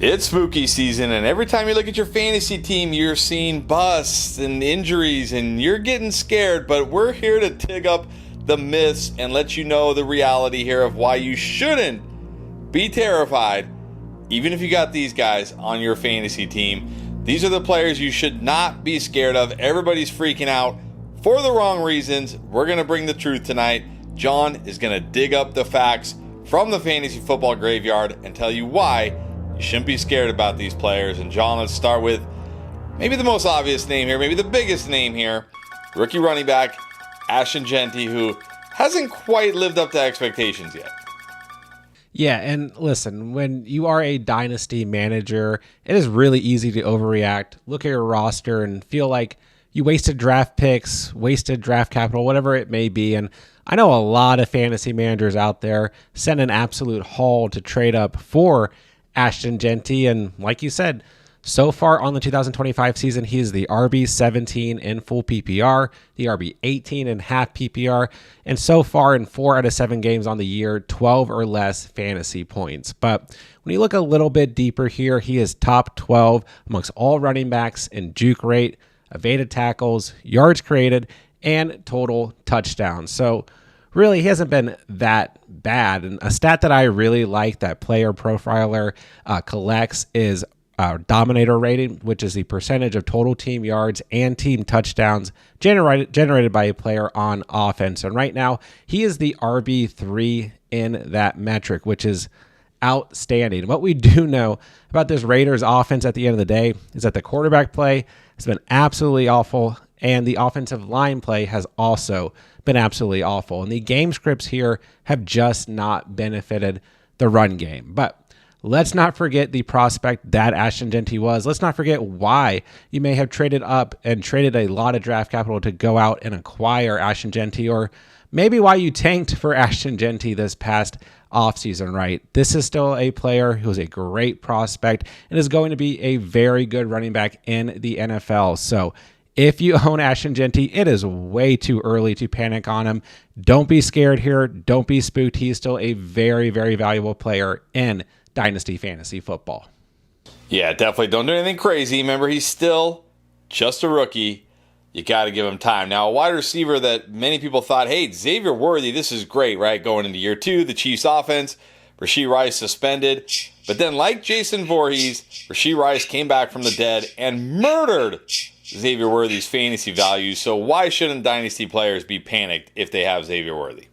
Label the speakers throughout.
Speaker 1: It's spooky season, and every time you look at your fantasy team, you're seeing busts and injuries, and you're getting scared. But we're here to dig up the myths and let you know the reality here of why you shouldn't be terrified, even if you got these guys on your fantasy team. These are the players you should not be scared of. Everybody's freaking out for the wrong reasons. We're going to bring the truth tonight. John is going to dig up the facts from the fantasy football graveyard and tell you why you shouldn't be scared about these players. And John, let's start with maybe the most obvious name here, maybe the biggest name here, rookie running back Ashton Jeanty, who hasn't quite lived up to expectations yet.
Speaker 2: Yeah, and listen, when you are a dynasty manager, it is really easy to overreact, look at your roster, and feel like you wasted draft picks, wasted draft capital, whatever it may be. And I know a lot of fantasy managers out there send an absolute haul to trade up for Ashton Jeanty, and like you said, so far on the 2025 season, he is the RB17 in full PPR, the RB18 in half PPR, and so far in 4 out of 7 games on the year, 12 or less fantasy points. But when you look a little bit deeper here, he is top 12 amongst all running backs in juke rate, evaded tackles, yards created, and total touchdowns. So really, he hasn't been that bad. And a stat that I really like that Player Profiler collects is dominator rating, which is the percentage of total team yards and team touchdowns generated by a player on offense. And right now, he is the RB3 in that metric, which is outstanding. What we do know about this Raiders offense at the end of the day is that the quarterback play has been absolutely awful, and the offensive line play has also been absolutely awful. And the game scripts here have just not benefited the run game. But let's not forget the prospect that Ashton Jeanty was. Let's not forget why you may have traded up and traded a lot of draft capital to go out and acquire Ashton Jeanty, or maybe why you tanked for Ashton Jeanty this past offseason, right? This is still a player who is a great prospect and is going to be a very good running back in the NFL. So if you own Ashton Jeanty, it is way too early to panic on him. Don't be scared here. Don't be spooked. He's still a very, very valuable player in Dynasty fantasy football.
Speaker 1: Yeah, definitely don't do anything crazy. Remember, he's still just a rookie. You got to give him time. Now, a wide receiver that many people thought, hey, Xavier Worthy, this is great, right? Going into year 2, the Chiefs offense, Rashee Rice suspended. But then, like Jason Voorhees, Rashee Rice came back from the dead and murdered Xavier Worthy's fantasy value. So why shouldn't Dynasty players be panicked if they have Xavier Worthy?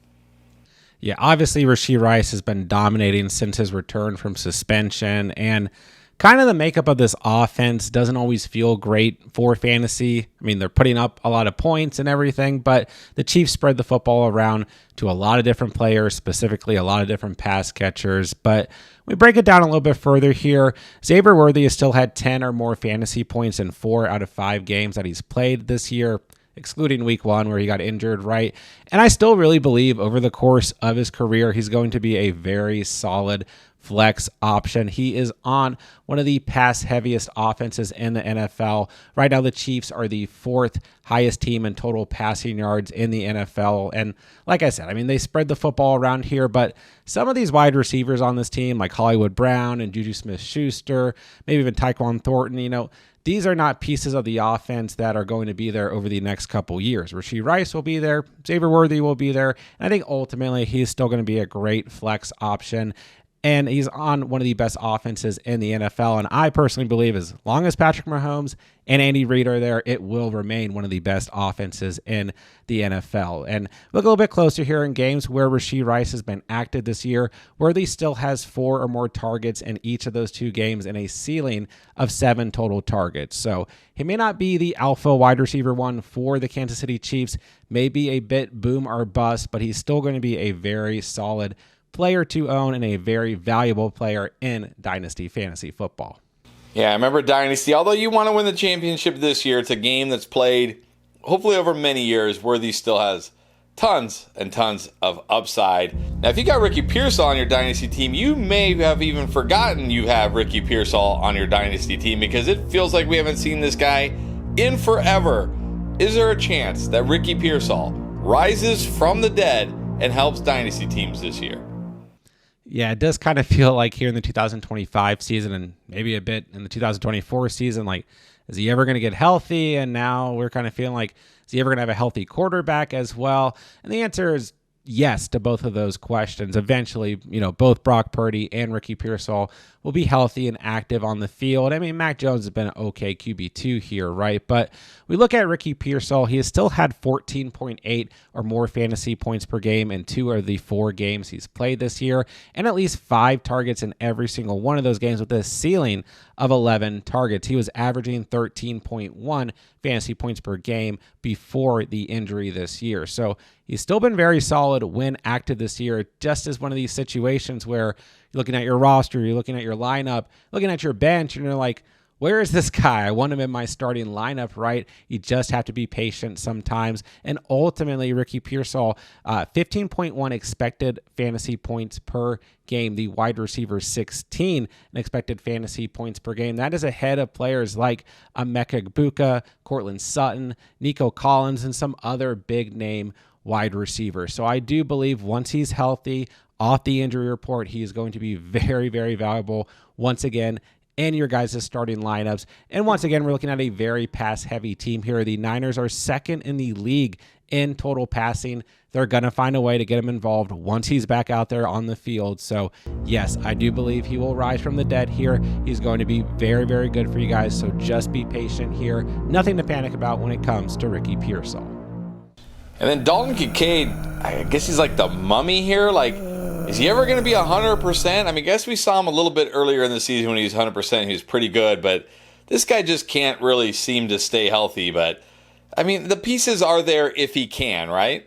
Speaker 2: Yeah, obviously Rashee Rice has been dominating since his return from suspension, and kind of the makeup of this offense doesn't always feel great for fantasy. I mean, they're putting up a lot of points and everything, but the Chiefs spread the football around to a lot of different players, specifically a lot of different pass catchers. But we break it down a little bit further here. Xavier Worthy has still had 10 or more fantasy points in 4 out of 5 games that he's played this year, excluding week 1 where he got injured, right? And I still really believe over the course of his career, he's going to be a very solid flex option. He is on one of the pass heaviest offenses in the NFL. Right now, the Chiefs are the 4th highest team in total passing yards in the NFL. And like I said, I mean, they spread the football around here, but some of these wide receivers on this team, like Hollywood Brown and Juju Smith-Schuster, maybe even Tyquan Thornton, these are not pieces of the offense that are going to be there over the next couple years. Rashee Rice will be there. Xavier Worthy will be there. And I think ultimately he's still going to be a great flex option. And he's on one of the best offenses in the NFL. And I personally believe as long as Patrick Mahomes and Andy Reid are there, it will remain one of the best offenses in the NFL. And look a little bit closer here in games where Rashee Rice has been active this year. Worthy still has 4 or more targets in each of those 2 games and a ceiling of 7 total targets. So he may not be the alpha wide receiver 1 for the Kansas City Chiefs, maybe a bit boom or bust, but he's still going to be a very solid player to own and a very valuable player in Dynasty fantasy football.
Speaker 1: Yeah, I remember Dynasty. Although you want to win the championship this year, it's a game that's played hopefully over many years. Worthy still has tons and tons of upside. Now, if you got Ricky Pearsall on your Dynasty team, you may have even forgotten you have Ricky Pearsall on your Dynasty team because it feels like we haven't seen this guy in forever. Is there a chance that Ricky Pearsall rises from the dead and helps Dynasty teams this year?
Speaker 2: Yeah, it does kind of feel like here in the 2025 season and maybe a bit in the 2024 season, like, is he ever going to get healthy? And now we're kind of feeling like, is he ever going to have a healthy quarterback as well? And the answer is yes to both of those questions. Eventually, both Brock Purdy and Ricky Pearsall will be healthy and active on the field. I mean, Mac Jones has been an okay QB2 here, right? But we look at Ricky Pearsall, he has still had 14.8 or more fantasy points per game in 2 of the 4 games he's played this year, and at least 5 targets in every single one of those games with a ceiling of 11 targets. He was averaging 13.1 fantasy points per game before the injury this year. So he's still been very solid when active this year. It just is one of these situations where you're looking at your roster, you're looking at your lineup, looking at your bench, and you're like, where is this guy? I want him in my starting lineup, right? You just have to be patient sometimes. And ultimately, Ricky Pearsall, 15.1 expected fantasy points per game. The wide receiver 16 in expected fantasy points per game. That is ahead of players like Emeka Egbuka, Cortland Sutton, Nico Collins, and some other big name wide receivers. So I do believe once he's healthy, off the injury report, he is going to be very, very valuable once again in your guys' starting lineups. And once again, we're looking at a very pass-heavy team here. The Niners are second in the league in total passing. They're going to find a way to get him involved once he's back out there on the field. So, yes, I do believe he will rise from the dead here. He's going to be very, very good for you guys. So just be patient here. Nothing to panic about when it comes to Ricky Pearsall.
Speaker 1: And then Dalton Kincaid, I guess he's like the mummy here. Like, is he ever going to be 100%? I mean, I guess we saw him a little bit earlier in the season when he was 100%. He was pretty good, but this guy just can't really seem to stay healthy. But, I mean, the pieces are there if he can, right?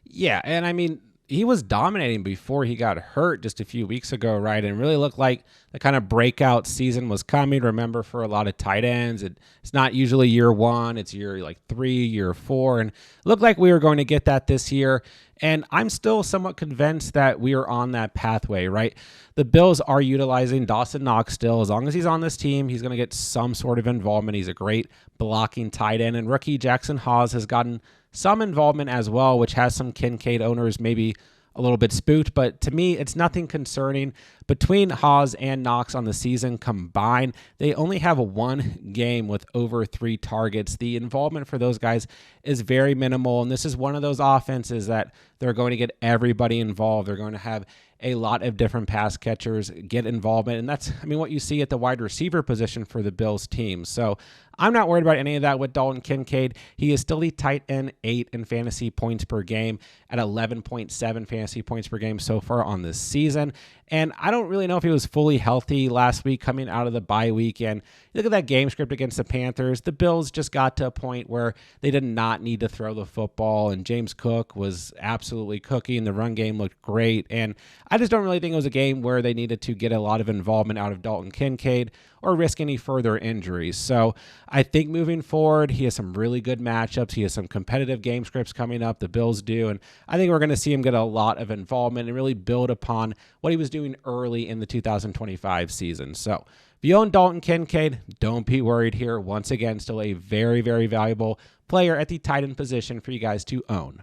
Speaker 2: Yeah, and I mean, he was dominating before he got hurt just a few weeks ago, right? And really looked like the kind of breakout season was coming. Remember, for a lot of tight ends, it's not usually year 1, it's year 3, year 4, and it looked like we were going to get that this year. And I'm still somewhat convinced that we are on that pathway, right? The Bills are utilizing Dawson Knox still. As long as he's on this team, he's going to get some sort of involvement. He's a great blocking tight end. And rookie Jackson Hawes has gotten some involvement as well, which has some Kincaid owners maybe a little bit spooked, but to me, it's nothing concerning. Between Hawes and Knox on the season combined, they only have 1 game with over 3 targets. The involvement for those guys is very minimal, and this is one of those offenses that they're going to get everybody involved. They're going to have a lot of different pass catchers get involvement, and that's, what you see at the wide receiver position for the Bills team. So I'm not worried about any of that with Dalton Kincaid. He is still the tight end 8 in fantasy points per game at 11.7 fantasy points per game so far on this season. And I don't really know if he was fully healthy last week coming out of the bye weekend. You look at that game script against the Panthers. The Bills just got to a point where they did not need to throw the football, and James Cook was absolutely cooking. The run game looked great. And I just don't really think it was a game where they needed to get a lot of involvement out of Dalton Kincaid or risk any further injuries. So I think moving forward, he has some really good matchups. He has some competitive game scripts coming up, the Bills do, and I think we're going to see him get a lot of involvement and really build upon what he was doing early in the 2025 season. So if you own Dalton Kincaid, don't be worried here. Once again, still a very, very valuable player at the tight end position for you guys to own.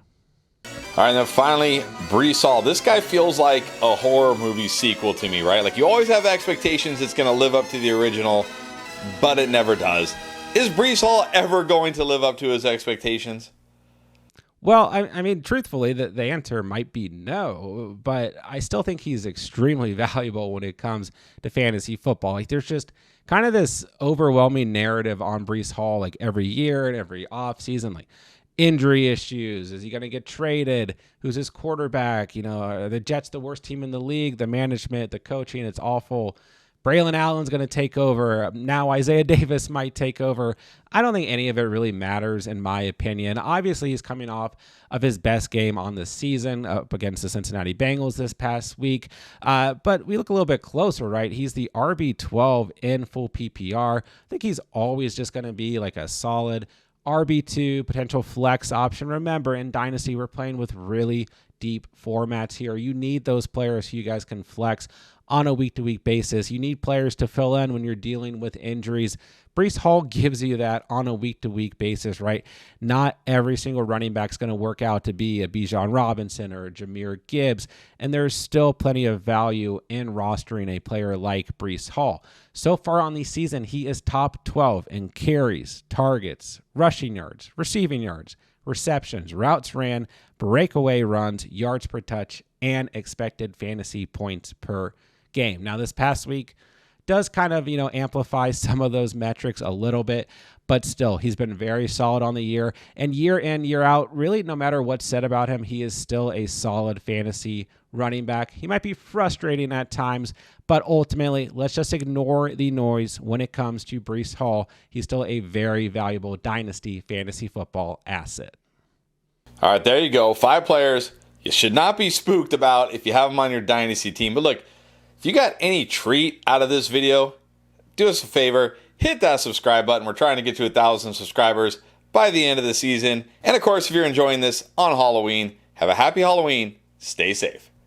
Speaker 1: All right, and then finally, Breece Hall. This guy feels like a horror movie sequel to me, right? Like, you always have expectations it's going to live up to the original, but it never does. Is Breece Hall ever going to live up to his expectations?
Speaker 2: Well, I mean, truthfully, the answer might be no, but I still think he's extremely valuable when it comes to fantasy football. Like, there's just kind of this overwhelming narrative on Breece Hall, like, every year and every offseason, like, injury issues. Is he going to get traded? Who's his quarterback? Are the Jets the worst team in the league? The management, the coaching, it's awful. Braylon Allen's going to take over. Now Isaiah Davis might take over. I don't think any of it really matters, in my opinion. Obviously, he's coming off of his best game on the season up against the Cincinnati Bengals this past week. But we look a little bit closer, right? He's the RB12 in full PPR. I think he's always just going to be like a solid RB2 potential flex option. Remember, in Dynasty, we're playing with really deep formats here. You need those players who you guys can flex on a week-to-week basis. You need players to fill in when you're dealing with injuries. Breece Hall gives you that on a week-to-week basis, right? Not every single running back is going to work out to be a Bijan Robinson or a Jahmyr Gibbs, and there's still plenty of value in rostering a player like Breece Hall. So far on the season, he is top 12 in carries, targets, rushing yards, receiving yards, receptions, routes ran, breakaway runs, yards per touch, and expected fantasy points per game. Now, this past week does kind of, amplify some of those metrics a little bit, but still, he's been very solid on the year. And year in, year out, really, no matter what's said about him, he is still a solid fantasy running back. He might be frustrating at times, but ultimately, let's just ignore the noise when it comes to Breece Hall. He's still a very valuable Dynasty fantasy football asset.
Speaker 1: All right, there you go. 5 players you should not be spooked about if you have them on your Dynasty team. But look, if you got any treat out of this video, do us a favor, hit that subscribe button. We're trying to get to 1,000 subscribers by the end of the season. And of course, if you're enjoying this on Halloween, have a happy Halloween. Stay safe.